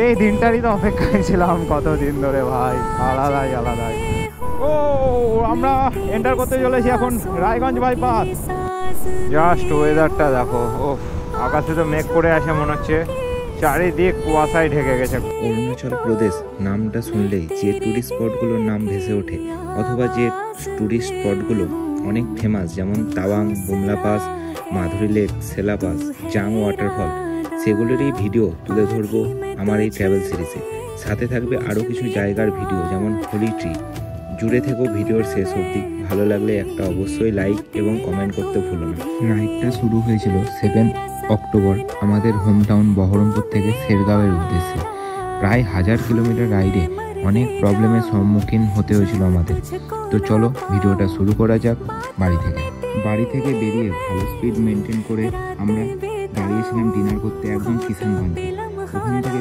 এই দিনটারই তো অপেক্ষায় ছিলাম কতদিন ধরে ভাই, আলাদাই আলাদাই। ও আমরা এন্টার করতে চলেছি এখন রায়গঞ্জ বাইপাস। জাস্ট ওয়েদারটা দেখো, ও আকাশে তো মেঘ করে আসে মনে হচ্ছে, চারিদিক কুয়াশায় ঢেকে গেছে। অরুণাচল প্রদেশ নামটা শুনলেই যে ট্যুরিস্ট স্পটগুলোর নাম ভেসে ওঠে, অথবা যে ট্যুরিস্ট স্পটগুলো অনেক ফেমাস, যেমন তাওয়াং, বুমলা পাস, মাধুরী লেক, সেলা পাস, জাং ওয়াটারফল, সেগুলোরই ভিডিও তুলে ধরবো আমার এই ট্রাভেল সিরিজে। সাথে থাকবে আরও কিছু জায়গার ভিডিও, যেমন হোলি ট্রি। জুড়ে থেকেও ভিডিওর শেষ অবধি। ভালো লাগলে একটা অবশ্যই লাইক এবং কমেন্ট করতে ভুলো না। রাইডটা শুরু হয়েছিল 7 অক্টোবর আমাদের হোম টাউন বহরমপুর থেকে শেরগাঁওয়ের উদ্দেশ্যে। প্রায় 1000 কিলোমিটার রাইডে অনেক প্রবলেমের সম্মুখীন হতে হয়েছিল আমাদের। তো চলো ভিডিওটা শুরু করা যাক বাড়ি থেকে বেরিয়ে ভালো স্পিড মেনটেন করে আমরা দাঁড়িয়েছিলাম ডিনার করতে একদম কিষানগঞ্জে। ওখান থেকে